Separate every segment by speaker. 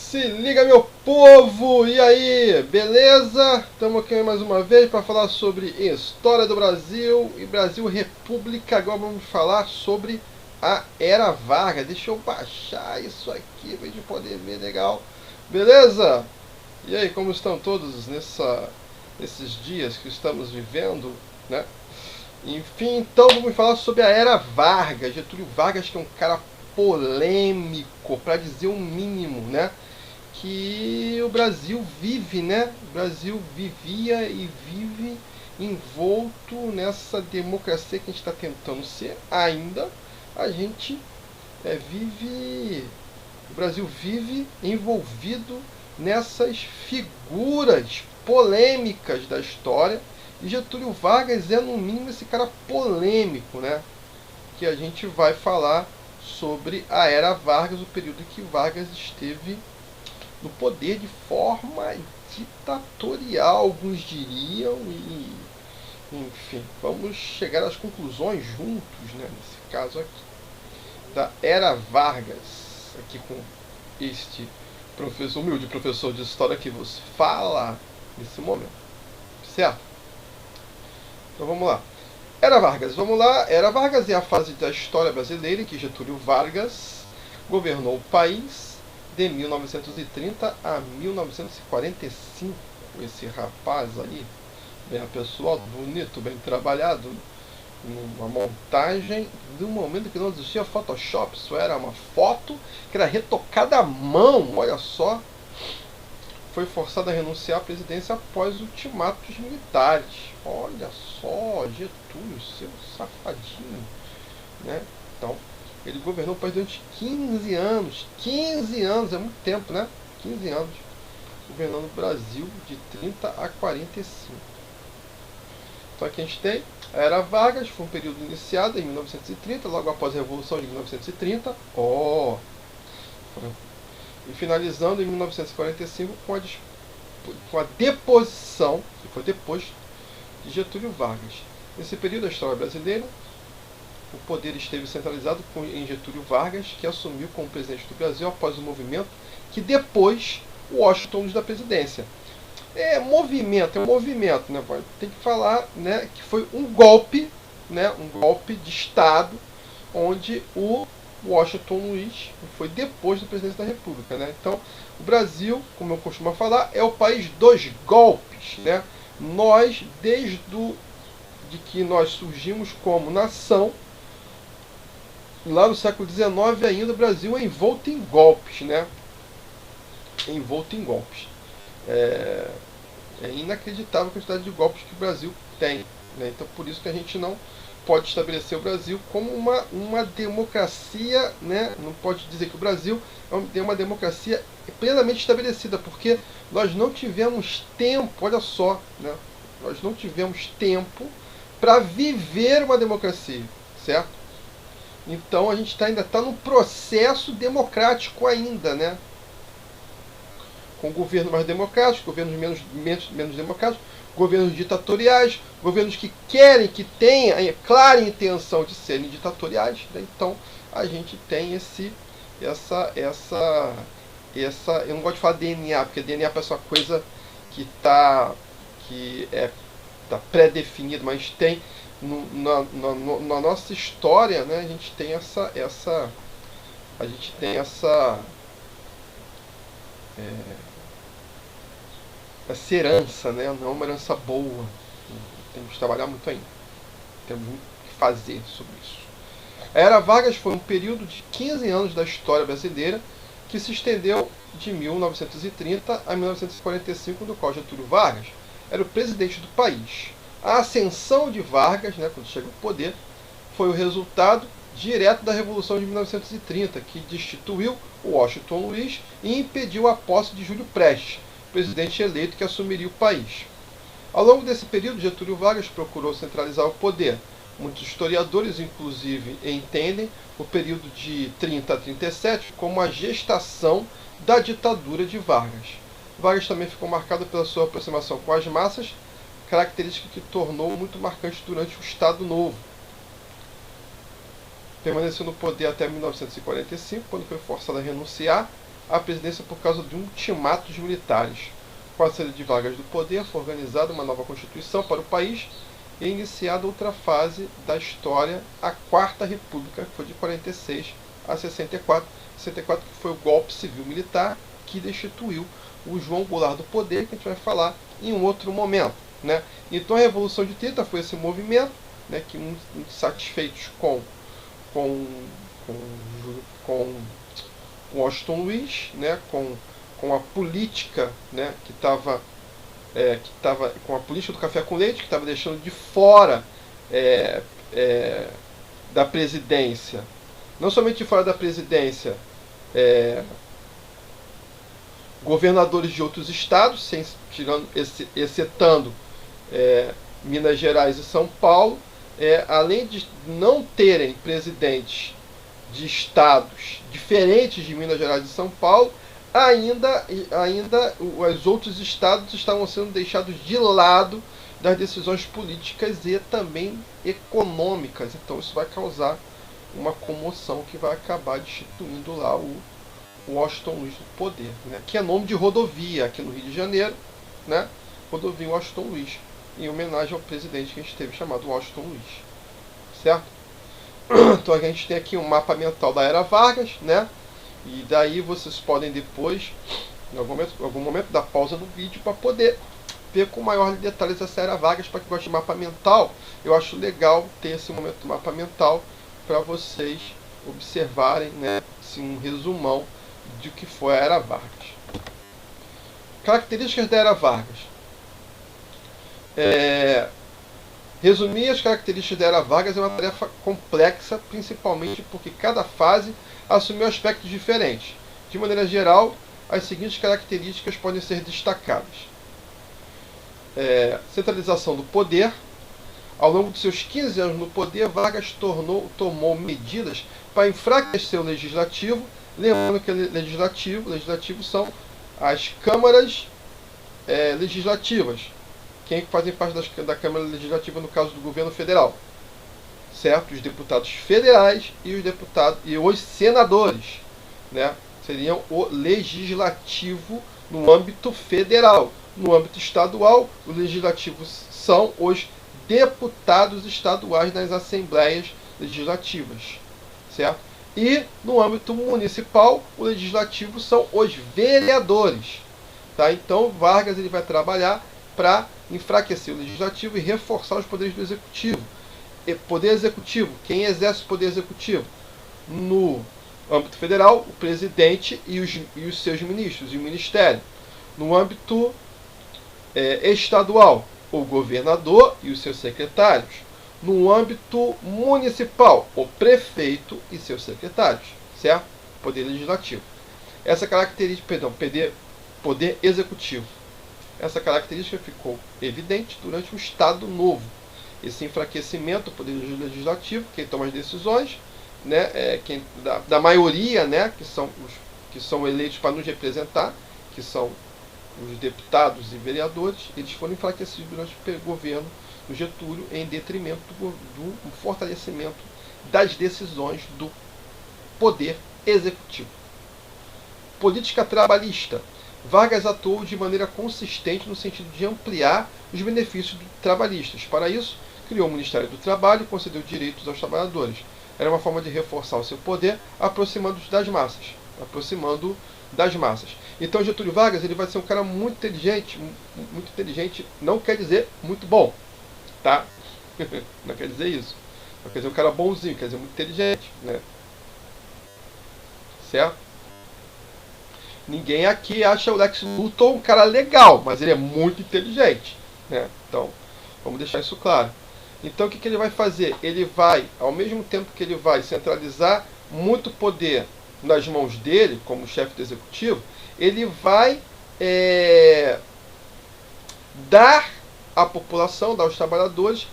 Speaker 1: Se liga, meu povo! E aí, beleza? Estamos aqui mais uma vez para falar sobre história do Brasil e Brasil República. Agora vamos falar sobre a Era Vargas. Deixa eu baixar isso aqui para a gente poder ver legal. Beleza? E aí, como estão todos nesses dias que estamos vivendo, né? Enfim, então vamos falar sobre a Era Vargas. Getúlio Vargas, que é um cara polêmico, para dizer o mínimo, né? Que o Brasil vive, né? O Brasil vivia e vive envolto nessa democracia que a gente está tentando ser ainda. A gente vive, o Brasil vive envolvido nessas figuras polêmicas da história. E Getúlio Vargas é, no mínimo, esse cara polêmico, né? Que a gente vai falar sobre a Era Vargas, o período em que Vargas esteve no poder de forma ditatorial, alguns diriam, e enfim, vamos chegar às conclusões juntos, né, nesse caso aqui, da Era Vargas, aqui com este professor, humilde professor de história que vos fala nesse momento, certo? Então vamos lá. Era Vargas, vamos lá. Era Vargas é a fase da história brasileira em que Getúlio Vargas governou o país de 1930 a 1945. Esse rapaz aí, bem pessoal, bonito, bem trabalhado, uma montagem do momento que não existia Photoshop. Isso era uma foto que era retocada à mão, olha só. Foi forçado a renunciar à presidência após ultimatos militares. Olha só, Getúlio, seu safadinho, né? Então, ele governou o país durante 15 anos. 15 anos, é muito tempo, né? 15 anos. Governando o Brasil de 30 a 45. Então aqui a gente tem a Era Vargas, foi um período iniciado em 1930, logo após a Revolução de 1930. E finalizando em 1945 com a deposição, que foi depois de Getúlio Vargas. Nesse período da história brasileira, o poder esteve centralizado em Getúlio Vargas, que assumiu como presidente do Brasil após o movimento que depois Washington da presidência. É um movimento, né? Tem que falar, né, que foi um golpe, né, um golpe de Estado, onde o Washington Luiz foi depois da presidência da República, né? Então, o Brasil, como eu costumo falar, é o país dos golpes, né? Nós, de que nós surgimos como nação, lá no século XIX ainda, o Brasil é envolto em golpes, né? Envolto em golpes. É inacreditável a quantidade de golpes que o Brasil tem, né? Então, por isso que a gente não pode estabelecer o Brasil como uma democracia, né? Não pode dizer que o Brasil é uma democracia plenamente estabelecida, porque nós não tivemos tempo, olha só, né? Nós não tivemos tempo para viver uma democracia, certo? Então a gente ainda está no processo democrático ainda, né? Com governos mais democráticos, governos menos democráticos, governos ditatoriais, governos que querem, que têm a clara intenção de serem ditatoriais, né? Então a gente tem essa, eu não gosto de falar DNA, porque DNA parece uma coisa que está pré-definido, mas tem na nossa história, né, a gente tem essa herança, né, não é uma herança boa. Temos que trabalhar muito ainda, temos muito que fazer sobre isso. A Era Vargas foi um período de 15 anos da história brasileira que se estendeu de 1930 a 1945, no qual Getúlio Vargas era o presidente do país. A ascensão de Vargas, né, quando chega ao poder, foi o resultado direto da Revolução de 1930, que destituiu o Washington Luiz e impediu a posse de Júlio Prestes, presidente eleito que assumiria o país. Ao longo desse período, Getúlio Vargas procurou centralizar o poder. Muitos historiadores, inclusive, entendem o período de 30 a 37 como a gestação da ditadura de Vargas. Vargas também ficou marcado pela sua aproximação com as massas, característica que tornou muito marcante durante o Estado Novo. Permaneceu no poder até 1945, quando foi forçado a renunciar à presidência por causa de um ultimato dos militares. Com a saída de Vargas do poder, foi organizada uma nova constituição para o país e iniciada outra fase da história, a Quarta República, que foi de 46 a 64. 64 que foi o golpe civil-militar que destituiu o João Goulart do poder, que a gente vai falar em um outro momento, né? Então a Revolução de 30 foi esse movimento, né, que muito satisfeitos com Washington Luiz, né, com a política, né, que estava com a política do café com leite, que estava deixando de fora da presidência, não somente de fora da presidência, governadores de outros estados, excetando Minas Gerais e São Paulo, além de não terem presidentes de estados diferentes de Minas Gerais e São Paulo, ainda os outros estados estavam sendo deixados de lado das decisões políticas e também econômicas. Então isso vai causar uma comoção que vai acabar destituindo lá o Washington Luiz do poder, né? Que é nome de rodovia aqui no Rio de Janeiro, né? Rodovia Washington Luiz, em homenagem ao presidente que a gente teve, chamado Washington Luiz, certo? Então a gente tem aqui um mapa mental da Era Vargas, né? E daí vocês podem depois, em algum momento, dar pausa no vídeo para poder ver com maior detalhes essa Era Vargas. Para quem gosta de mapa mental, eu acho legal ter esse momento do mapa mental para vocês observarem, né, assim, um resumão de que foi a Era Vargas. Características da Era Vargas. Resumir as características da Era Vargas é uma tarefa complexa, principalmente porque cada fase assumiu aspectos diferentes. De maneira geral, as seguintes características podem ser destacadas. Centralização do poder. Ao longo de seus 15 anos no poder, Vargas tomou medidas para enfraquecer o legislativo, lembrando que legislativo são as câmaras legislativas, quem fazem parte da Câmara Legislativa no caso do governo federal, certo? Os deputados federais e os senadores, né? Seriam o legislativo no âmbito federal. No âmbito estadual, os legislativos são os deputados estaduais nas assembleias legislativas, certo? E no âmbito municipal, o legislativo são os vereadores, tá? Então Vargas ele vai trabalhar para enfraquecer o legislativo e reforçar os poderes do executivo. Poder executivo, quem exerce o poder executivo? No âmbito federal, o presidente e os seus ministros e o ministério. No âmbito estadual, o governador e os seus secretários. No âmbito municipal, o prefeito e seus secretários, certo? Poder legislativo. Essa característica, poder executivo. Essa característica ficou evidente durante o Estado Novo. Esse enfraquecimento do poder legislativo, quem toma as decisões, né, da maioria, né, que são eleitos para nos representar, que são os deputados e vereadores, eles foram enfraquecidos durante o governo do Getúlio em detrimento do fortalecimento das decisões do poder executivo. Política trabalhista. Vargas atuou de maneira consistente no sentido de ampliar os benefícios trabalhistas. Para isso, criou o Ministério do Trabalho e concedeu direitos aos trabalhadores. Era uma forma de reforçar o seu poder, aproximando das massas. Então Getúlio Vargas ele vai ser um cara muito inteligente, não quer dizer muito bom, tá? Não quer dizer isso. Não quer dizer um cara bonzinho, quer dizer muito inteligente, né? Certo? Ninguém aqui acha o Lex Luthor um cara legal, mas ele é muito inteligente, né? Então, vamos deixar isso claro. Então, o que ele vai fazer? Ele vai, ao mesmo tempo que ele vai centralizar muito poder nas mãos dele, como chefe do executivo, ele vai dar à população, dar aos trabalhadores,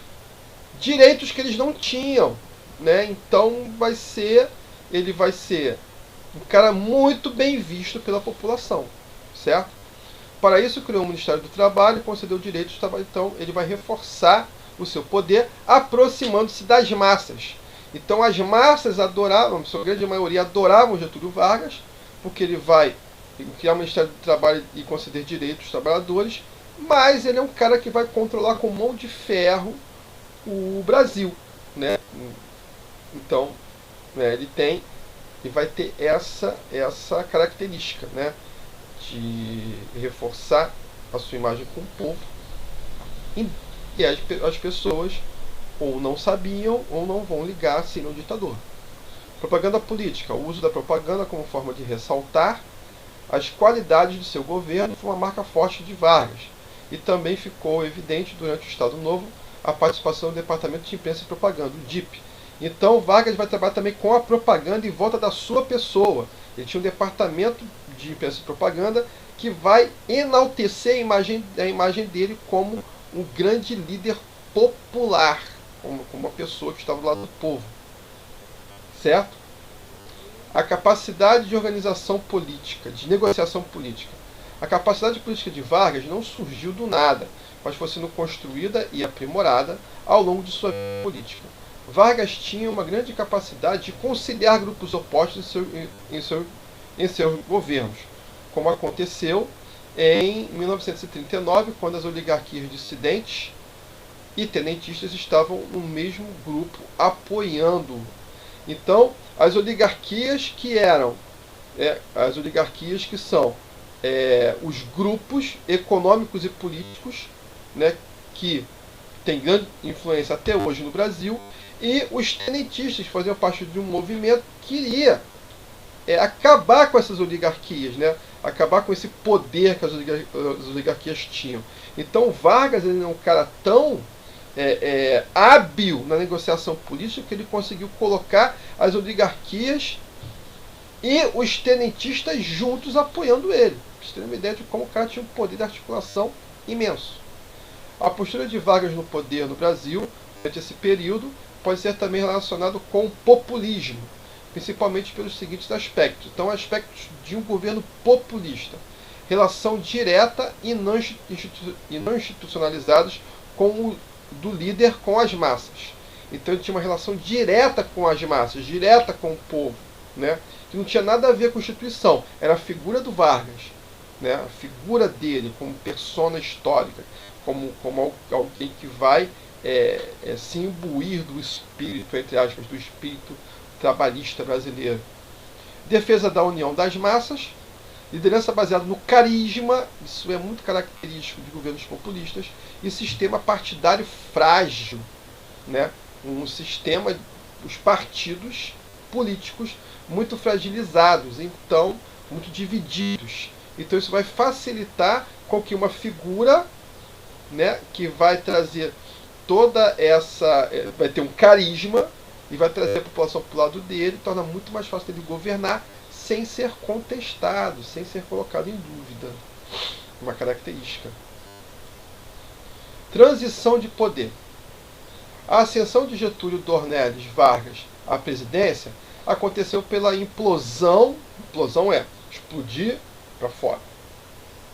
Speaker 1: direitos que eles não tinham, né? Então, ele vai ser um cara muito bem visto pela população, certo? Para isso, criou o Ministério do Trabalho e concedeu direitos do trabalho. Então, ele vai reforçar o seu poder, aproximando-se das massas. Então, as massas adoravam, a sua grande maioria adoravam Getúlio Vargas, porque ele vai criar um Ministério do Trabalho e conceder direitos aos trabalhadores, mas ele é um cara que vai controlar com mão de ferro o Brasil, né? Então, né, ele vai ter essa característica, né, de reforçar a sua imagem com o povo, e as pessoas ou não sabiam ou não vão ligar se ele é um ditador. Propaganda política. O uso da propaganda como forma de ressaltar as qualidades de seu governo foi uma marca forte de Vargas. E também ficou evidente durante o Estado Novo a participação do Departamento de Imprensa e Propaganda, o DIP. Então Vargas vai trabalhar também com a propaganda em volta da sua pessoa. Ele tinha um departamento de imprensa e propaganda que vai enaltecer a imagem dele como um grande líder popular, como uma pessoa que estava do lado do povo. Certo? A capacidade de organização política, de negociação política. A capacidade política de Vargas não surgiu do nada, mas foi sendo construída e aprimorada ao longo de sua vida política. Vargas tinha uma grande capacidade de conciliar grupos opostos em seus governos, como aconteceu em 1939, quando as oligarquias dissidentes e tenentistas estavam no mesmo grupo apoiando-o. Então, as oligarquias que são os grupos econômicos e políticos, né, que têm grande influência até hoje no Brasil, e os tenentistas faziam parte de um movimento que queria acabar com essas oligarquias, né, acabar com esse poder que as oligarquias tinham. Então Vargas, ele é um cara tão hábil na negociação política que ele conseguiu colocar as oligarquias e os tenentistas juntos apoiando ele. Pra você ter uma ideia de como o cara tinha um poder de articulação imenso. A postura de Vargas no poder no Brasil, durante esse período, pode ser também relacionado com o populismo, principalmente pelos seguintes aspectos. Então, aspectos de um governo populista. Relação direta e não institucionalizados do líder com as massas. Então ele tinha uma relação direta com as massas, direta com o povo, né? Que não tinha nada a ver com a instituição. Era a figura do Vargas, né? A figura dele como persona histórica, como alguém que vai se imbuir do espírito, entre aspas, do espírito trabalhista brasileiro. Defesa da união das massas, liderança baseada no carisma, isso é muito característico de governos populistas, e sistema partidário frágil, né? Um sistema, os partidos políticos muito fragilizados, então muito divididos. Então isso vai facilitar com que uma figura, né, que vai trazer toda essa, vai ter um carisma e vai trazer a população para o lado dele, torna muito mais fácil ele governar sem ser contestado, sem ser colocado em dúvida. Uma característica. Transição de poder. A ascensão de Getúlio Dornelles Vargas à presidência aconteceu pela implosão. Implosão é explodir para fora,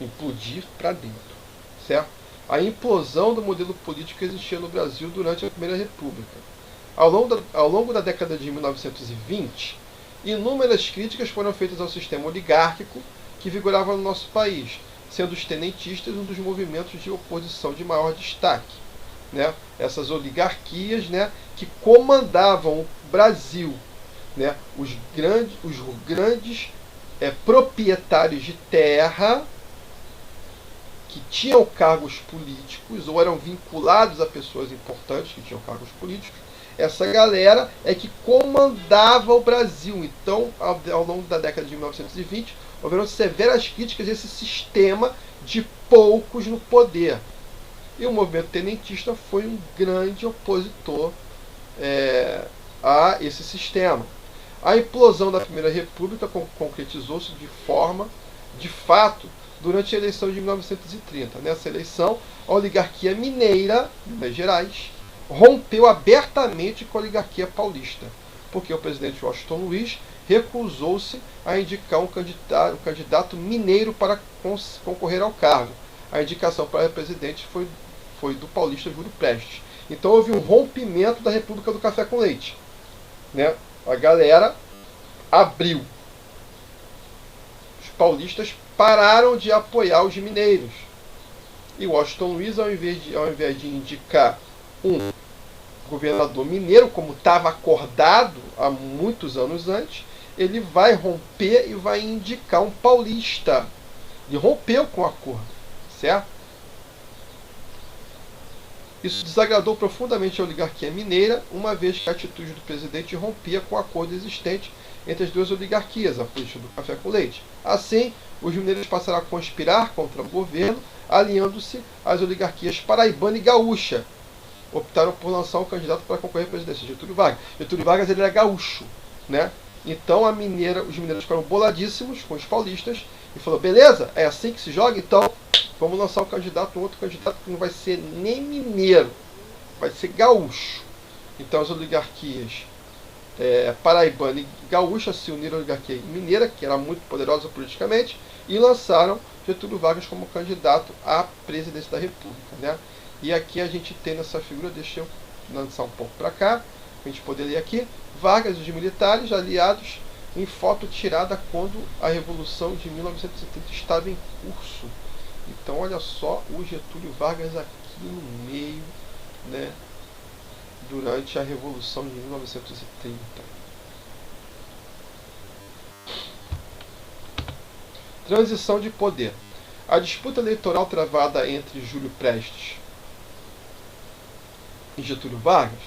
Speaker 1: implodir para dentro, certo? A implosão do modelo político que existia no Brasil durante a Primeira República. Ao longo da década de 1920, inúmeras críticas foram feitas ao sistema oligárquico que vigorava no nosso país, sendo os tenentistas um dos movimentos de oposição de maior destaque, né? Essas oligarquias, né, que comandavam o Brasil, né? Os grandes proprietários de terra que tinham cargos políticos ou eram vinculados a pessoas importantes que tinham cargos políticos. Essa galera é que comandava o Brasil. Então, ao longo da década de 1920, houveram severas críticas a esse sistema de poucos no poder. E o movimento tenentista foi um grande opositor a esse sistema. A implosão da Primeira República concretizou-se de fato, durante a eleição de 1930. Nessa eleição, a oligarquia mineira, Minas Gerais, rompeu abertamente com a oligarquia paulista, porque o presidente Washington Luiz recusou-se a indicar um candidato mineiro para concorrer ao cargo. A indicação para presidente foi do paulista Júlio Prestes. Então houve um rompimento da República do Café com Leite, né? A galera abriu os paulistas pararam de apoiar os mineiros. E Washington Luiz, ao invés de indicar um governador mineiro, como estava acordado há muitos anos antes, ele vai romper e vai indicar um paulista. Ele rompeu com o acordo, certo? Isso desagradou profundamente a oligarquia mineira, uma vez que a atitude do presidente rompia com o acordo existente entre as duas oligarquias, a política do café com leite. Assim, os mineiros passaram a conspirar contra o governo, aliando-se às oligarquias paraibana e gaúcha. Optaram por lançar um candidato para concorrer à presidência, Getúlio Vargas. Getúlio Vargas ele era gaúcho, né? Então os mineiros ficaram boladíssimos com os paulistas e falou, beleza, é assim que se joga? Então vamos lançar um outro candidato que não vai ser nem mineiro, vai ser gaúcho. Então as oligarquias paraibana e gaúcha se uniram à oligarquia mineira, que era muito poderosa politicamente, e lançaram Getúlio Vargas como candidato à presidência da República, né? E aqui a gente tem nessa figura, deixa eu lançar um pouco para cá, para a gente poder ler aqui, Vargas e os militares aliados em foto tirada quando a Revolução de 1930 estava em curso. Então olha só o Getúlio Vargas aqui no meio, né, durante a Revolução de 1930. Transição de poder. A disputa eleitoral travada entre Júlio Prestes e Getúlio Vargas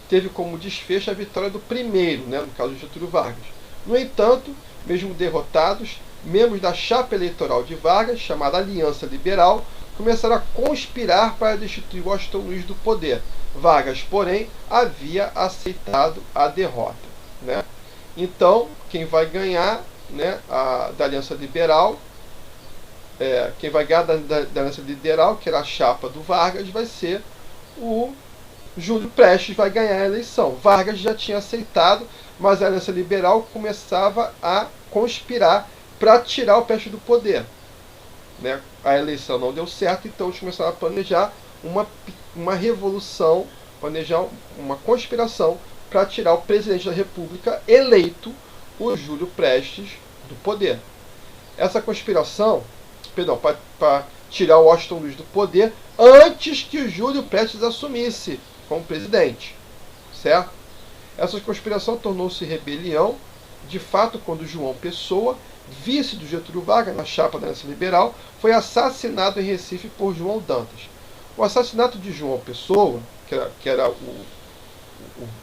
Speaker 1: teve como desfecho a vitória do primeiro, né, no caso de Getúlio Vargas. No entanto, mesmo derrotados, membros da chapa eleitoral de Vargas, chamada Aliança Liberal, começaram a conspirar para destituir Washington Luiz do poder. Vargas, porém, havia aceitado a derrota, né? Então, quem vai ganhar, né, da Aliança Liberal, quem vai ganhar da Aliança Liberal, que era a chapa do Vargas, vai ser o Júlio Prestes, vai ganhar a eleição. Vargas já tinha aceitado, mas a Aliança Liberal começava a conspirar para tirar o Prestes do poder, né? A eleição não deu certo, então eles começaram a planejar uma revolução, planejar uma conspiração para tirar o presidente da República eleito, o Júlio Prestes, do poder. Essa conspiração, para tirar o Washington Luiz do poder antes que o Júlio Prestes assumisse como presidente, certo? Essa conspiração tornou-se rebelião, de fato, quando João Pessoa, vice do Getúlio Vargas na chapa da Aliança Liberal, foi assassinado em Recife por João Dantas. O assassinato de João Pessoa,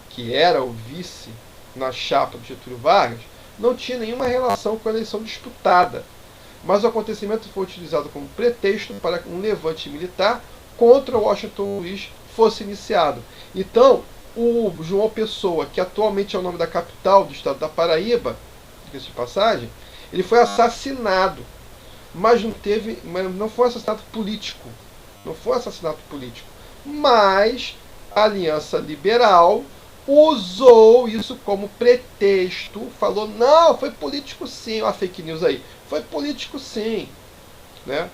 Speaker 1: que era o vice na chapa do Getúlio Vargas, não tinha nenhuma relação com a eleição disputada, mas o acontecimento foi utilizado como pretexto para que um levante militar contra Washington Luiz fosse iniciado. Então, o João Pessoa, que atualmente é o nome da capital do estado da Paraíba, diga-se de passagem, ele foi assassinado, mas não foi assassinato político. Não foi assassinato político. Mas a Aliança Liberal usou isso como pretexto, falou, não, foi político sim, olha a fake news aí, foi político sim, né?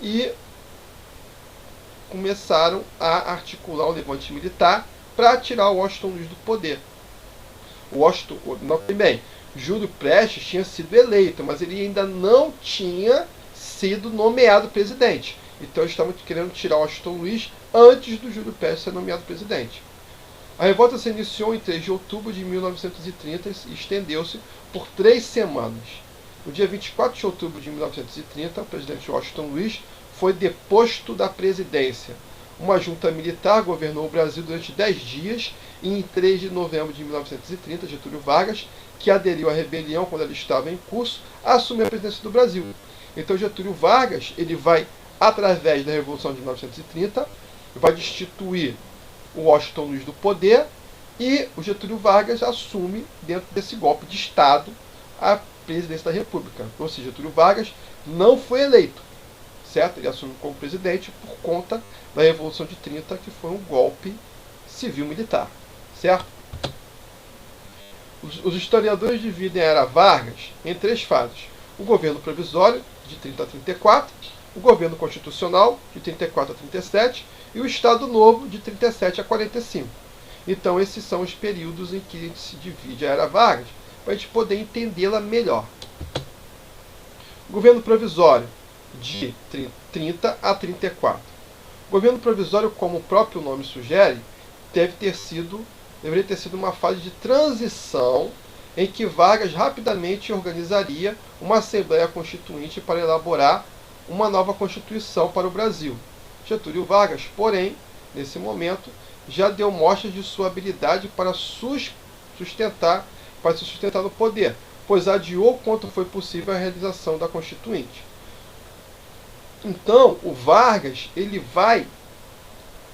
Speaker 1: E começaram a articular o levante militar para tirar o Washington Luiz do poder. Bem, Júlio Prestes tinha sido eleito, mas ele ainda não tinha sido nomeado presidente. Então eles estavam querendo tirar o Washington Luiz antes do Júlio Prestes ser nomeado presidente. A revolta se iniciou em 3 de outubro de 1930 e estendeu-se por 3 semanas. No dia 24 de outubro de 1930, o presidente Washington Luiz foi deposto da presidência. Uma junta militar governou o Brasil durante 10 dias e em 3 de novembro de 1930, Getúlio Vargas, que aderiu à rebelião quando ela estava em curso, assumiu a presidência do Brasil. Então Getúlio Vargas, ele vai, através da Revolução de 1930, vai destituir o Washington Luiz do poder e o Getúlio Vargas assume, dentro desse golpe de Estado, a presidência da República. Ou seja, Getúlio Vargas não foi eleito, certo? Ele assume como presidente por conta da Revolução de 30, que foi um golpe civil-militar, certo? Os historiadores dividem a era Vargas em 3 fases. O governo provisório, de 30 a 34, o governo constitucional, de 34 a 37, e o Estado Novo, de 37 a 45. Então, esses são os períodos em que se divide a era Vargas, para a gente poder entendê-la melhor. Governo provisório de 30 a 34. O governo provisório, como o próprio nome sugere, deveria ter sido uma fase de transição em que Vargas rapidamente organizaria uma Assembleia Constituinte para elaborar uma nova Constituição para o Brasil. Getúlio Vargas, porém, nesse momento, já deu mostras de sua habilidade para se sustentar no poder, pois adiou quanto foi possível a realização da Constituinte. Então, o Vargas, ele vai,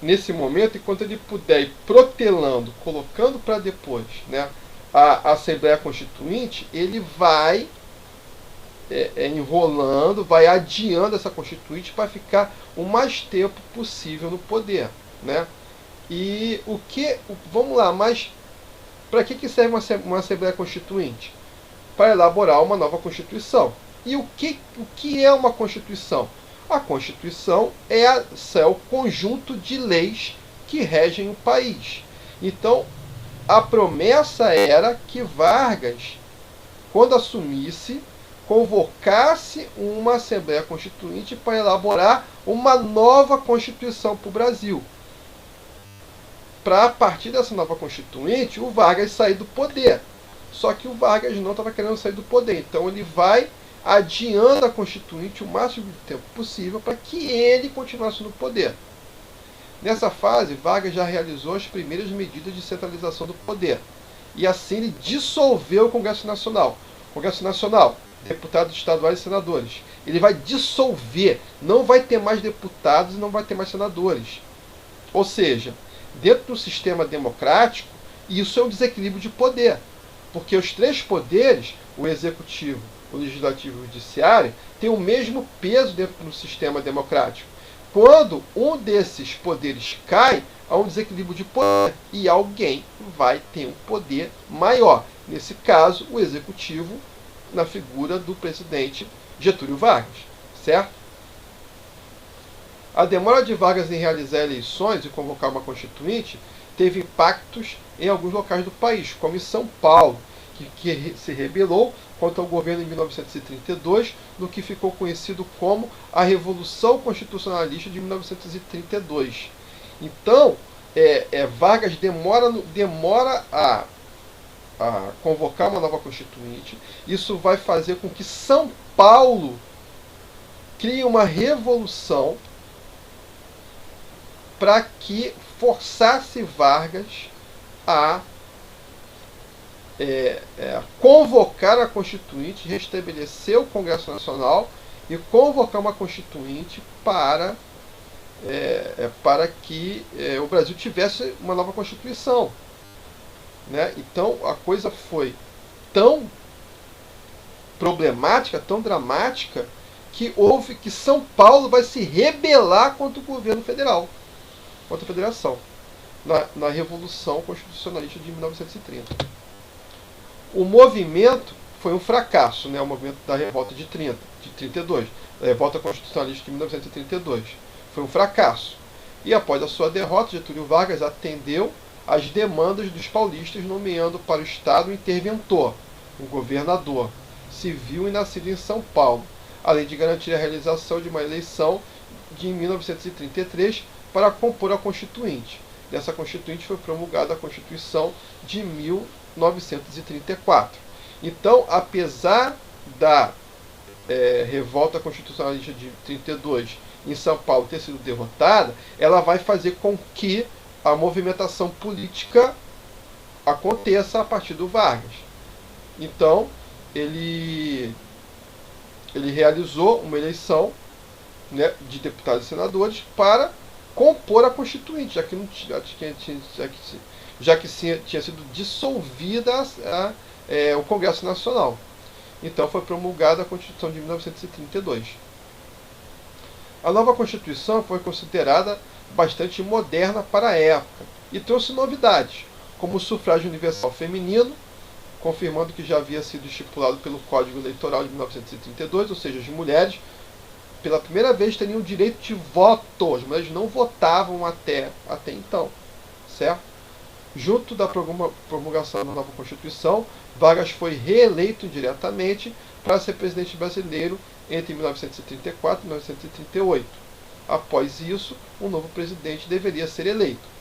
Speaker 1: nesse momento, enquanto ele puder ir protelando, colocando para depois, né, a Assembleia Constituinte, ele vai enrolando, vai adiando essa Constituinte para ficar o mais tempo possível no poder, né? E vamos lá, mas para que serve uma Assembleia Constituinte? Para elaborar uma nova Constituição. E o que é uma Constituição? A Constituição é o conjunto de leis que regem o país. Então, a promessa era que Vargas, quando assumisse, convocasse uma Assembleia Constituinte para elaborar uma nova Constituição para o Brasil. Para, a partir dessa nova Constituinte, o Vargas sair do poder. Só que o Vargas não estava querendo sair do poder. Então ele vai adiando a Constituinte o máximo de tempo possível para que ele continuasse no poder. Nessa fase, Vargas já realizou as primeiras medidas de centralização do poder. E assim ele dissolveu o Congresso Nacional. Congresso Nacional, deputados estaduais e senadores. Ele vai dissolver, não vai ter mais deputados e não vai ter mais senadores. Ou seja, dentro do sistema democrático, isso é um desequilíbrio de poder. Porque os três poderes, o executivo, o legislativo e o judiciário, têm o mesmo peso dentro do sistema democrático. Quando um desses poderes cai, há um desequilíbrio de poder e alguém vai ter um poder maior. Nesse caso, o executivo, na figura do presidente Getúlio Vargas, certo? A demora de Vargas em realizar eleições e convocar uma constituinte teve impactos em alguns locais do país, como em São Paulo, que se rebelou contra o governo em 1932, no que ficou conhecido como a Revolução Constitucionalista de 1932. Então, Vargas demora a convocar uma nova constituinte. Isso vai fazer com que São Paulo crie uma revolução para que forçasse Vargas a convocar a Constituinte, restabelecer o Congresso Nacional e convocar uma Constituinte para que o Brasil tivesse uma nova Constituição. Né? Então a coisa foi tão problemática, tão dramática, que São Paulo vai se rebelar contra o governo federal, contra a federação, na Revolução Constitucionalista de 1930. O movimento foi um fracasso, né? O movimento da revolta de 32, a revolta constitucionalista de 1932. Foi um fracasso. E após a sua derrota, Getúlio Vargas atendeu às demandas dos paulistas, nomeando para o Estado um interventor, um governador civil e nascido em São Paulo, além de garantir a realização de uma eleição de 1933 para compor a Constituinte. Dessa Constituinte foi promulgada a Constituição de 1934. Então, apesar da revolta constitucionalista de 32 em São Paulo ter sido derrotada, ela vai fazer com que a movimentação política aconteça a partir do Vargas. Então, ele realizou uma eleição, né, de deputados e senadores para compor a Constituinte, já que tinha sido dissolvida o Congresso Nacional. Então foi promulgada a Constituição de 1932. A nova Constituição foi considerada bastante moderna para a época e trouxe novidades, como o sufrágio universal feminino, confirmando que já havia sido estipulado pelo Código Eleitoral de 1932, ou seja, as mulheres pela primeira vez teriam o direito de voto. As mulheres não votavam até então, certo? Junto da promulgação da nova Constituição, Vargas foi reeleito indiretamente para ser presidente brasileiro entre 1934 e 1938. Após isso, um novo presidente deveria ser eleito.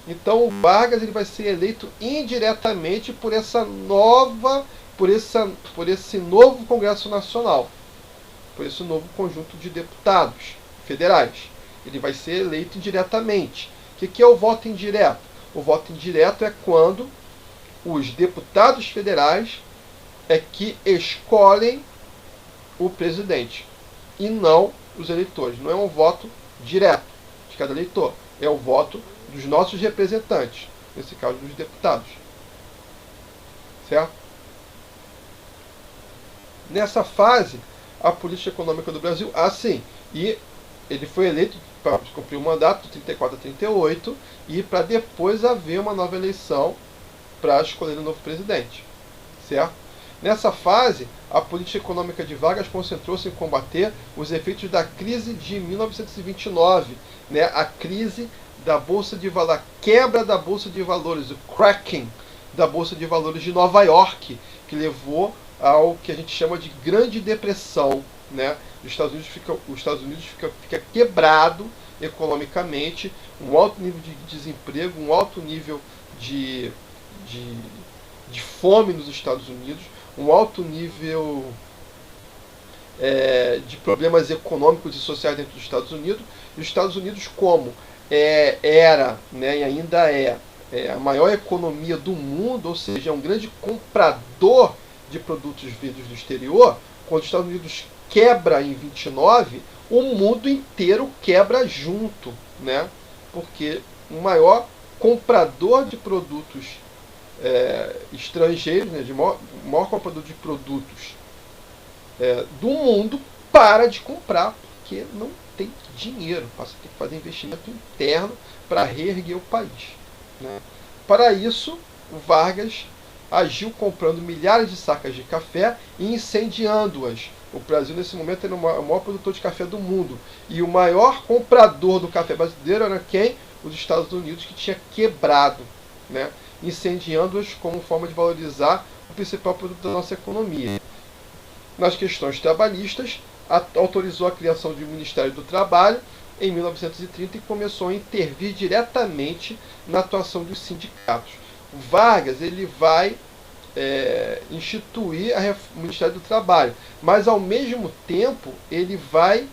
Speaker 1: Então, o Vargas ele vai ser eleito indiretamente por esse novo Congresso Nacional, por esse novo conjunto de deputados federais. Ele vai ser eleito indiretamente. O que é o voto indireto? O voto indireto é quando os deputados federais é que escolhem o presidente e não os eleitores. Não é um voto direto de cada eleitor, é o voto dos nossos representantes, nesse caso dos deputados. Certo? Nessa fase, a política econômica do Brasil, assim, e ele foi eleito para cumprir o mandato de 34 a 38 e para depois haver uma nova eleição para escolher um novo presidente. Certo? Nessa fase, a política econômica de Vargas concentrou-se em combater os efeitos da crise de 1929, né? A crise da Bolsa de Valores, a quebra da Bolsa de Valores, o cracking da Bolsa de Valores de Nova York, que levou ao que a gente chama de Grande Depressão, né? Os Estados Unidos fica quebrado economicamente, um alto nível de desemprego, um alto nível de fome nos Estados Unidos, um alto nível de problemas econômicos e sociais dentro dos Estados Unidos. E os Estados Unidos, como era, né, e ainda é a maior economia do mundo, ou seja, é um grande comprador de produtos vindos do exterior, quando os Estados Unidos quebra em 29, o mundo inteiro quebra junto, né? Porque o maior comprador de produtos estrangeiros, né, o maior comprador de produtos do mundo, para de comprar porque não tem dinheiro, passa a ter que fazer investimento interno para reerguer o país, né? Para isso, o Vargas agiu comprando milhares de sacas de café e incendiando-as. O Brasil, nesse momento, era o maior produtor de café do mundo. E o maior comprador do café brasileiro era quem? Os Estados Unidos, que tinha quebrado, né? Incendiando-as como forma de valorizar o principal produto da nossa economia. Nas questões trabalhistas, autorizou a criação de um Ministério do Trabalho em 1930 e começou a intervir diretamente na atuação dos sindicatos. O Vargas ele vai instituir o Ministério do Trabalho, mas ao mesmo tempo ele vai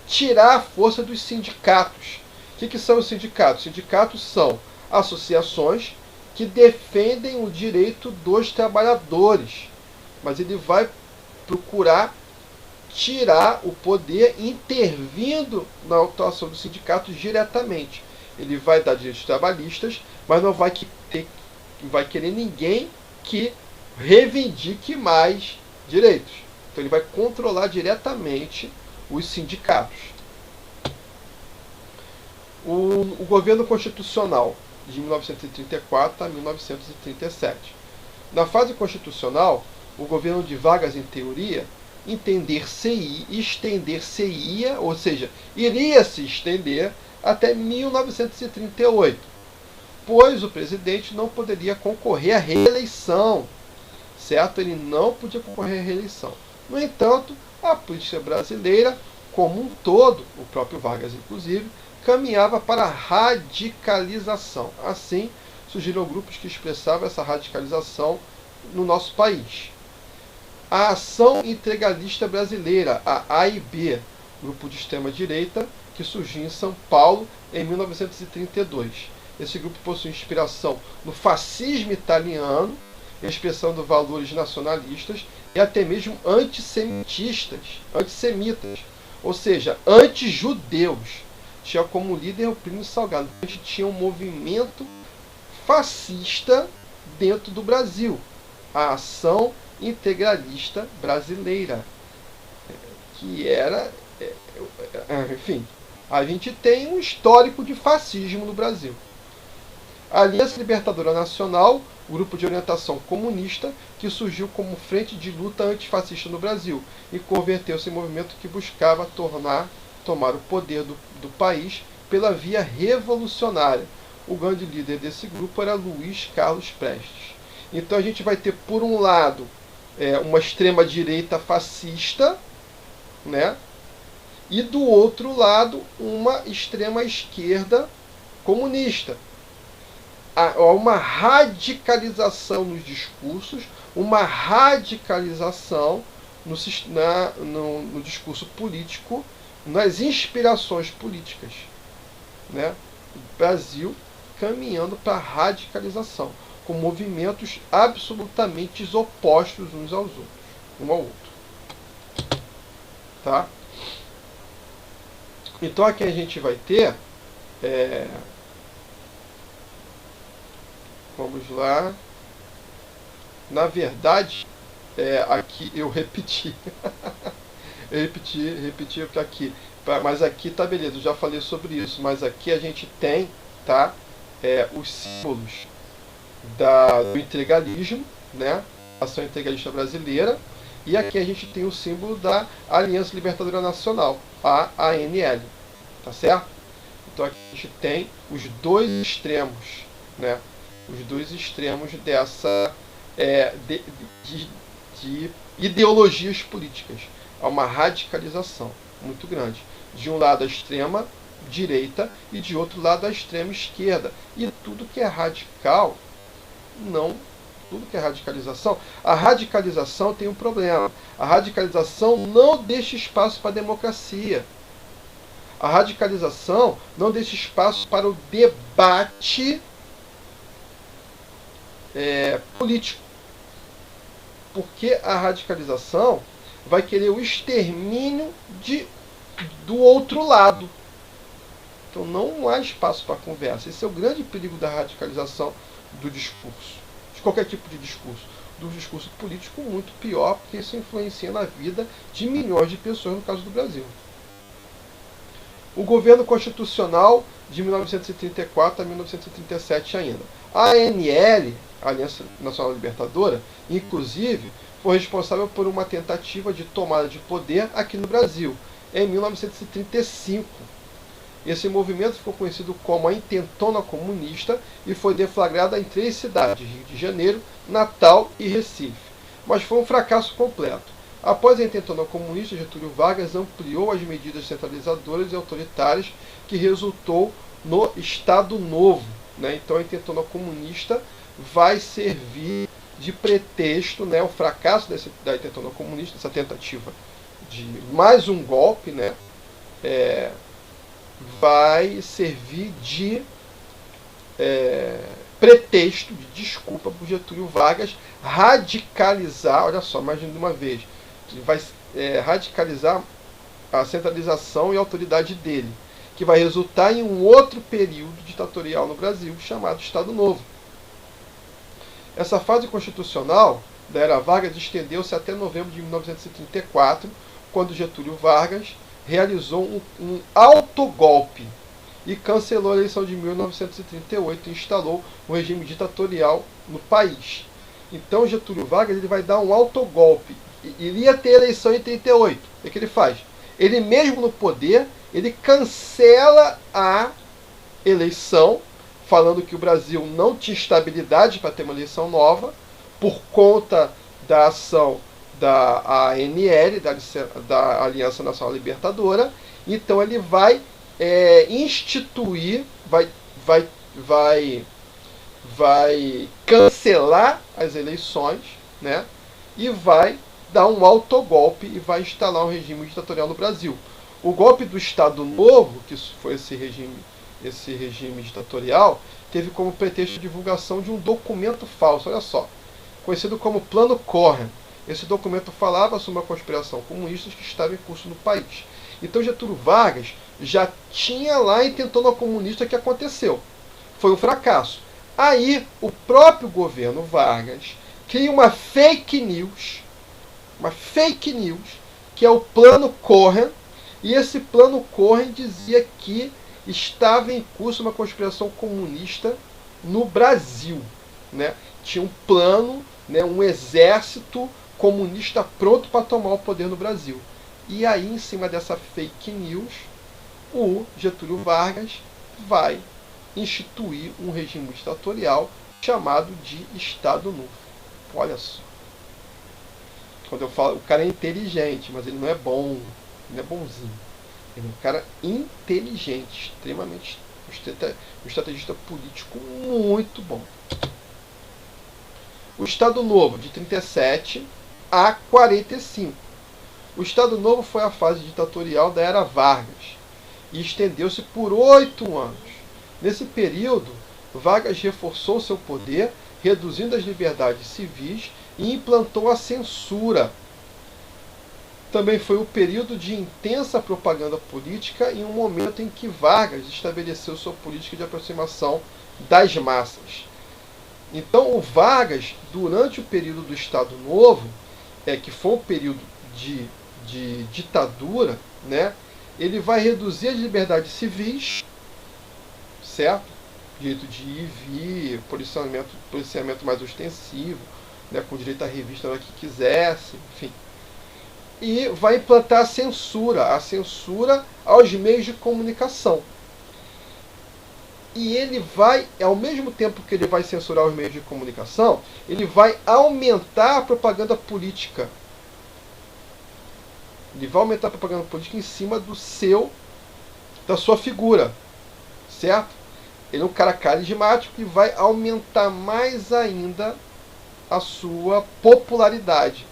Speaker 1: tirar a força dos sindicatos. O que são os sindicatos? Os sindicatos são associações que defendem o direito dos trabalhadores, mas ele vai procurar tirar o poder intervindo na atuação dos sindicatos diretamente. Ele vai dar direitos trabalhistas, mas não vai querer ninguém que reivindique mais direitos. Então ele vai controlar diretamente os sindicatos. O governo constitucional de 1934 a 1937. Na fase constitucional, o governo de Vargas, em teoria, estender-se-ia, ou seja, iria se estender até 1938, pois o presidente não poderia concorrer à reeleição, certo? Ele não podia concorrer à reeleição. No entanto, a política brasileira, como um todo, o próprio Vargas inclusive, caminhava para a radicalização. Assim, surgiram grupos que expressavam essa radicalização no nosso país. A Ação Integralista Brasileira, a AIB, grupo de extrema-direita, que surgiu em São Paulo em 1932. Esse grupo possui inspiração no fascismo italiano, expressando valores nacionalistas e até mesmo antissemitas, ou seja, anti-judeus. Tinha como líder o Plínio Salgado. A gente tinha um movimento fascista dentro do Brasil, a Ação Integralista Brasileira, que era, enfim, a gente tem um histórico de fascismo no Brasil. A Aliança Libertadora Nacional, grupo de orientação comunista, que surgiu como frente de luta antifascista no Brasil e converteu-se em movimento que buscava tomar o poder do país pela via revolucionária. O grande líder desse grupo era Luiz Carlos Prestes. Então a gente vai ter, por um lado, uma extrema-direita fascista, né? E do outro lado, uma extrema esquerda comunista. Há uma radicalização nos discursos, uma radicalização no discurso político, nas inspirações políticas, né? O Brasil caminhando para a radicalização, com movimentos absolutamente opostos uns aos outros, um ao outro. Tá? Então aqui a gente vai ter, vamos lá, na verdade, aqui eu repeti, eu repeti porque aqui, mas aqui tá beleza, eu já falei sobre isso, mas aqui a gente tem, tá, os símbolos do integralismo, né, a Ação Integralista Brasileira, e aqui a gente tem o símbolo da Aliança Libertadora Nacional, a ANL, tá certo? Então aqui a gente tem os dois extremos, né, os dois extremos dessa de ideologias políticas. Há uma radicalização muito grande. De um lado a extrema direita e de outro lado a extrema esquerda. E tudo que é radical, tudo que é radicalização, a radicalização tem um problema. A radicalização não deixa espaço para a democracia. A radicalização não deixa espaço para o debate político. Porque a radicalização vai querer o extermínio do outro lado. Então não há espaço para conversa. Esse é o grande perigo da radicalização do discurso, de qualquer tipo de discurso. Do discurso político, muito pior, porque isso influencia na vida de milhões de pessoas, no caso do Brasil. O governo constitucional de 1934 a 1937 ainda. A ANL, a Aliança Nacional Libertadora, inclusive, foi responsável por uma tentativa de tomada de poder aqui no Brasil, em 1935. Esse movimento ficou conhecido como a Intentona Comunista e foi deflagrada em 3 cidades, Rio de Janeiro, Natal e Recife. Mas foi um fracasso completo. Após a Intentona Comunista, Getúlio Vargas ampliou as medidas centralizadoras e autoritárias, que resultou no Estado Novo, né? Então a Intentona Comunista vai servir de pretexto, né, o fracasso da Intentona Comunista, essa tentativa de mais um golpe, né, vai servir de pretexto, de desculpa para o Getúlio Vargas radicalizar, olha só, mais de uma vez, ele vai radicalizar a centralização e a autoridade dele, que vai resultar em um outro período ditatorial no Brasil, chamado Estado Novo. Essa fase constitucional da era Vargas estendeu-se até novembro de 1934, quando Getúlio Vargas realizou um autogolpe e cancelou a eleição de 1938 e instalou um regime ditatorial no país. Então Getúlio Vargas ele vai dar um autogolpe. Ele ia ter eleição em 38. O que ele faz? Ele mesmo no poder, ele cancela a eleição, falando que o Brasil não tinha estabilidade para ter uma eleição nova, por conta da ação da ANL, da Aliança Nacional Libertadora. Então ele vai instituir, vai cancelar as eleições, né? E vai dar um autogolpe e vai instalar um regime ditatorial no Brasil. O golpe do Estado Novo, que foi esse regime ditatorial, teve como pretexto a divulgação de um documento falso, olha só, conhecido como Plano Cohen. Esse documento falava sobre uma conspiração comunista que estava em curso no país. Então Getúlio Vargas já tinha lá a Intentona Comunista que aconteceu. Foi um fracasso. Aí o próprio governo Vargas cria uma fake news, que é o Plano Cohen, e esse Plano Cohen dizia que estava em curso uma conspiração comunista no Brasil, né? Tinha um plano, né, um exército comunista pronto para tomar o poder no Brasil. E aí, em cima dessa fake news, o Getúlio Vargas vai instituir um regime ditatorial chamado de Estado Novo. Olha só. Quando eu falo, o cara é inteligente, mas ele não é bom. Ele é bonzinho. Ele é um cara inteligente, extremamente um estrategista político muito bom. O Estado Novo, de 37 a 45. O Estado Novo foi a fase ditatorial da Era Vargas e estendeu-se por 8 anos. Nesse período, Vargas reforçou seu poder, reduzindo as liberdades civis e implantou a censura. Também foi o período de intensa propaganda política em um momento em que Vargas estabeleceu sua política de aproximação das massas. Então, o Vargas, durante o período do Estado Novo, que foi um período de ditadura, né, ele vai reduzir as liberdades civis, certo? Direito de ir e vir, policiamento mais ostensivo, né, com direito à revista na hora que quisesse, enfim. E vai implantar a censura aos meios de comunicação. E ele vai, ao mesmo tempo que ele vai censurar os meios de comunicação, ele vai aumentar a propaganda política. Ele vai aumentar a propaganda política em cima da sua figura, certo? Ele é um cara carismático e vai aumentar mais ainda a sua popularidade.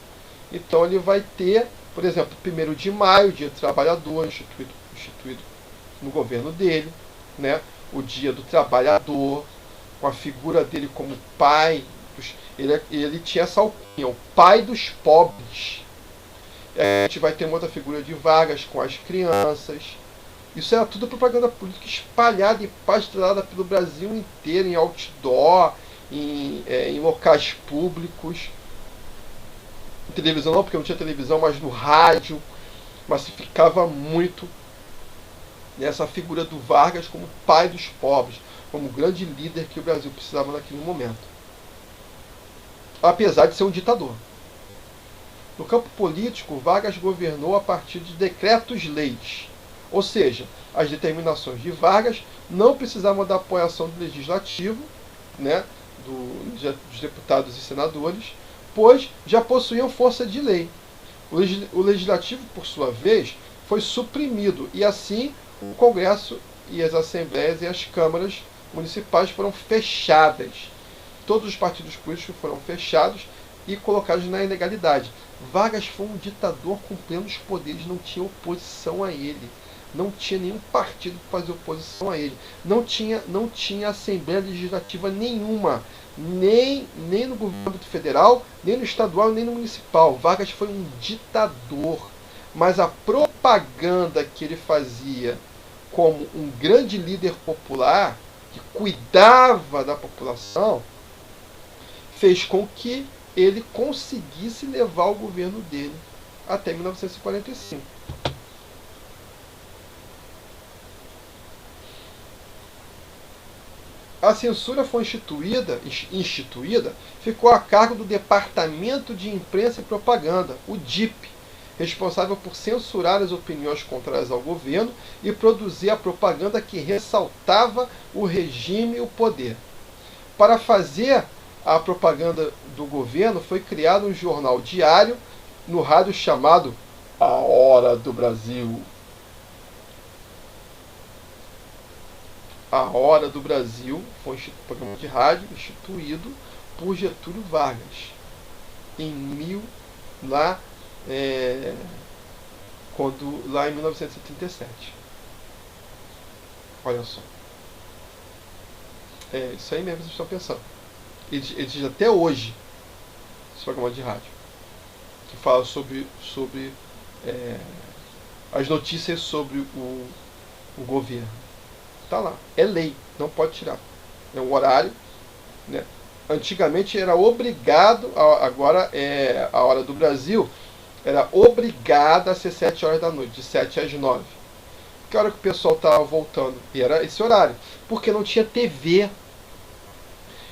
Speaker 1: Então ele vai ter, por exemplo, 1º de maio, Dia do Trabalhador, instituído no governo dele, né? O Dia do Trabalhador, com a figura dele como pai. Ele tinha essa alcunha, o pai dos pobres. A gente vai ter uma outra figura de Vargas com as crianças. Isso era tudo propaganda política espalhada e pastrulhada pelo Brasil inteiro, em outdoor, em locais públicos. Em televisão não, porque não tinha televisão, mas no rádio. Massificava muito essa figura do Vargas como pai dos pobres, como grande líder que o Brasil precisava naquele momento. Apesar de ser um ditador. No campo político, Vargas governou a partir de decretos-leis. Ou seja, as determinações de Vargas não precisavam da apoiação do legislativo, né, dos deputados e senadores, pois já possuíam força de lei. O legislativo, por sua vez, foi suprimido e assim o Congresso e as assembleias e as câmaras municipais foram fechadas. Todos os partidos políticos foram fechados e colocados na ilegalidade. Vargas foi um ditador com plenos poderes, não tinha oposição a ele. Não tinha nenhum partido que fazia oposição a ele. Não tinha Assembleia Legislativa nenhuma. Nem no governo federal, nem no estadual, nem no municipal. Vargas foi um ditador. Mas a propaganda que ele fazia como um grande líder popular, que cuidava da população, fez com que ele conseguisse levar o governo dele até 1945. A censura foi instituída, ficou a cargo do Departamento de Imprensa e Propaganda, o DIP, responsável por censurar as opiniões contrárias ao governo e produzir a propaganda que ressaltava o regime e o poder. Para fazer a propaganda do governo, foi criado um jornal diário no rádio chamado A Hora do Brasil. A Hora do Brasil foi um programa de rádio instituído por Getúlio Vargas lá em 1937. Olha só. É isso aí mesmo que vocês estão pensando. Existe até hoje esse programa de rádio que fala sobre as notícias sobre o governo. Tá lá, é lei, não pode tirar. É um horário, né? Antigamente era obrigado, agora a Hora do Brasil era obrigada a ser 7 horas da noite, de 7 às 9. Que hora que o pessoal estava voltando? E era esse horário, porque não tinha TV.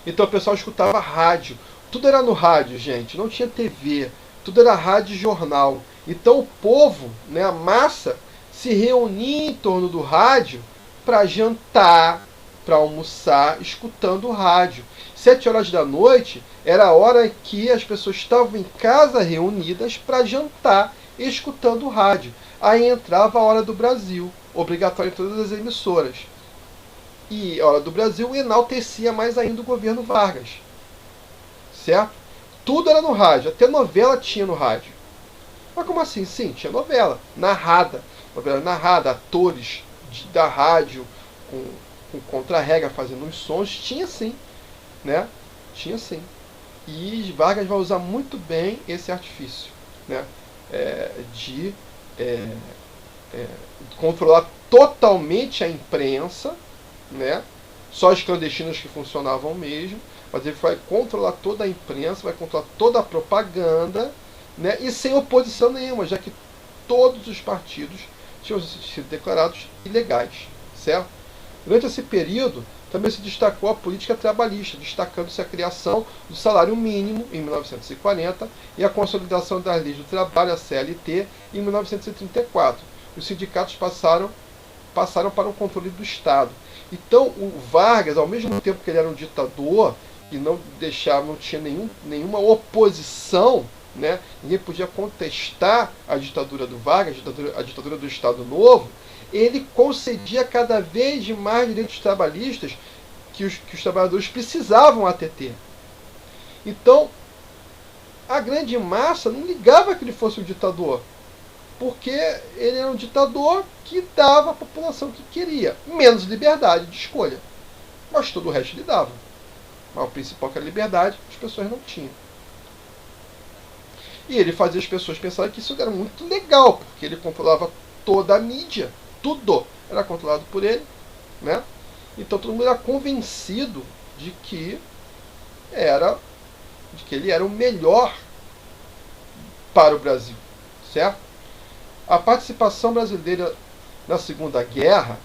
Speaker 1: Então o pessoal escutava rádio. Tudo era no rádio, gente, não tinha TV. Tudo era rádio e jornal. Então o povo, né, a massa, se reunia em torno do rádio para jantar, para almoçar, escutando o rádio. 7 horas da noite era a hora que as pessoas estavam em casa reunidas para jantar, escutando o rádio. Aí entrava a Hora do Brasil, obrigatória em todas as emissoras. E a Hora do Brasil enaltecia mais ainda o governo Vargas. Certo? Tudo era no rádio, até novela tinha no rádio. Mas como assim? Sim, tinha novela narrada. Novela narrada, atores da rádio com contra-rega fazendo os sons. Tinha sim, né? Tinha sim. E Vargas vai usar muito bem esse artifício, né? De controlar totalmente a imprensa, né? Só as clandestinas que funcionavam mesmo, mas ele vai controlar toda a imprensa, vai controlar toda a propaganda, né? E sem oposição nenhuma, já que todos os partidos tinham sido declarados ilegais, certo? Durante esse período, também se destacou a política trabalhista, destacando-se a criação do salário mínimo em 1940 e a consolidação das leis do trabalho, a CLT, em 1934. Os sindicatos passaram para o controle do Estado. Então, o Vargas, ao mesmo tempo que ele era um ditador, que não tinha nenhuma oposição, né? Ninguém podia contestar a ditadura do Vargas, a ditadura do Estado Novo, ele concedia cada vez mais direitos trabalhistas que os trabalhadores precisavam até ter. Então, a grande massa não ligava que ele fosse um ditador, porque ele era um ditador que dava à população o que queria, menos liberdade de escolha. Mas todo o resto lhe dava. Mas o principal, que era a liberdade, as pessoas não tinham. E ele fazia as pessoas pensarem que isso era muito legal, porque ele controlava toda a mídia, tudo era controlado por ele, né? Então todo mundo era convencido de que ele era o melhor para o Brasil, certo? A participação brasileira na Segunda Guerra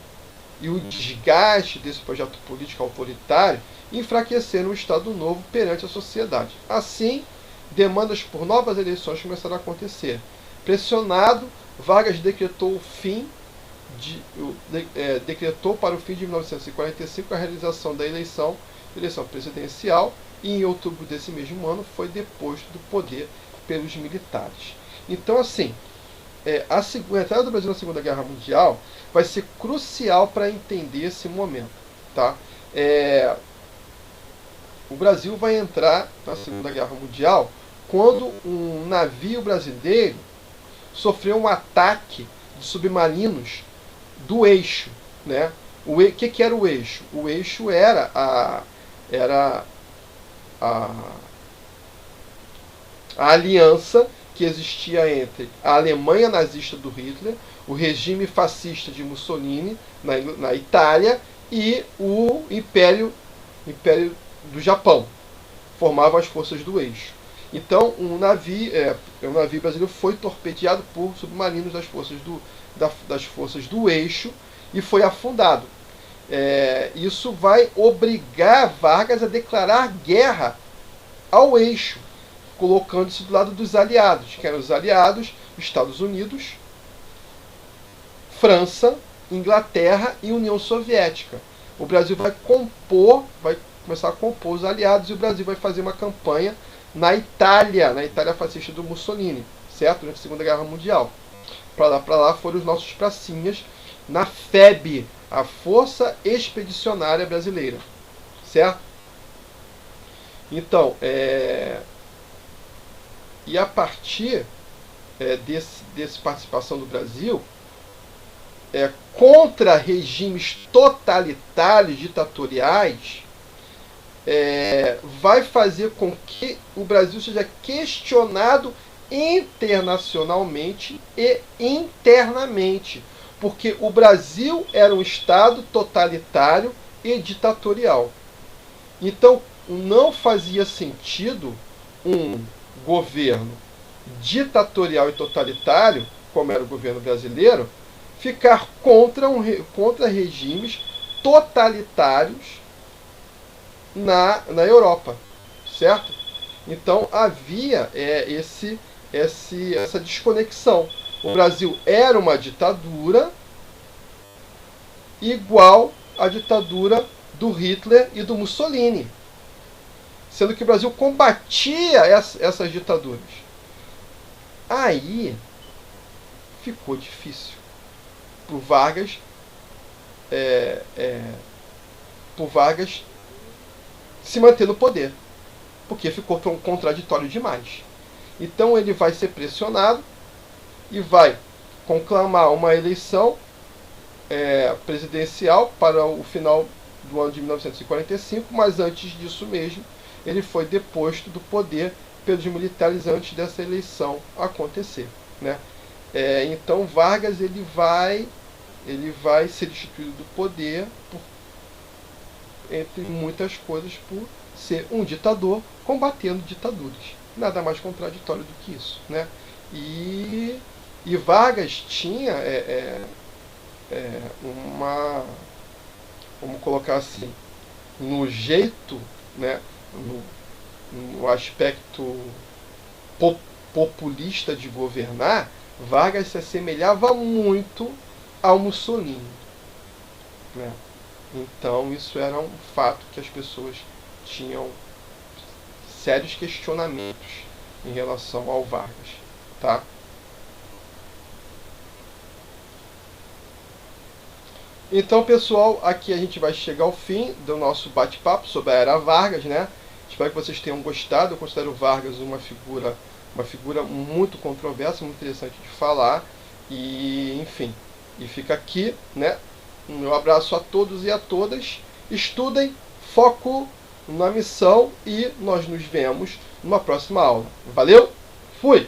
Speaker 1: e o desgaste desse projeto político autoritário enfraqueceram o Estado Novo perante a sociedade. Assim, demandas por novas eleições começaram a acontecer. Pressionado, Vargas decretou para o fim de 1945 a realização da eleição presidencial e em outubro desse mesmo ano foi deposto do poder pelos militares. Então, assim, a entrada do Brasil na Segunda Guerra Mundial vai ser crucial para entender esse momento, tá? O Brasil vai entrar na Segunda Guerra Mundial quando um navio brasileiro sofreu um ataque de submarinos do eixo, né? O que era o eixo? O eixo era a aliança que existia entre a Alemanha nazista do Hitler, o regime fascista de Mussolini na Itália e o Império do Japão. Formavam as forças do eixo. Então, um navio brasileiro foi torpedeado por submarinos das forças do eixo e foi afundado. Isso vai obrigar Vargas a declarar guerra ao eixo, colocando-se do lado dos aliados, que eram os aliados Estados Unidos, França, Inglaterra e União Soviética. O Brasil vai começar a compor os aliados e o Brasil vai fazer uma campanha na Itália fascista do Mussolini, certo? Durante a Segunda Guerra Mundial. Para lá foram os nossos pracinhas na FEB, a Força Expedicionária Brasileira, certo? Então, e a partir dessa participação do Brasil contra regimes totalitários, ditatoriais, vai fazer com que o Brasil seja questionado internacionalmente e internamente, porque o Brasil era um Estado totalitário e ditatorial. Então, não fazia sentido um governo ditatorial e totalitário, como era o governo brasileiro, ficar contra regimes totalitários na Europa, certo? Então havia essa desconexão. O Brasil era uma ditadura igual à ditadura do Hitler e do Mussolini, sendo que o Brasil combatia essas ditaduras. Aí ficou difícil por Vargas, se manter no poder, porque ficou contraditório demais. Então ele vai ser pressionado e vai conclamar uma eleição presidencial para o final do ano de 1945, mas antes disso mesmo ele foi deposto do poder pelos militares antes dessa eleição acontecer, né? Então Vargas ele vai ser destituído do poder, entre muitas coisas, por ser um ditador combatendo ditaduras. Nada mais contraditório do que isso, né? E Vargas tinha vamos colocar assim, no jeito, né, no aspecto populista de governar, Vargas se assemelhava muito ao Mussolini, né? Então isso era um fato que as pessoas tinham sérios questionamentos em relação ao Vargas, tá? Então, pessoal, aqui a gente vai chegar ao fim do nosso bate-papo sobre a Era Vargas, né? Espero que vocês tenham gostado. Eu considero Vargas uma figura muito controversa, muito interessante de falar. E, enfim, e fica aqui, né? Um meu abraço a todos e a todas. Estudem, foco na missão e nós nos vemos numa próxima aula. Valeu? Fui!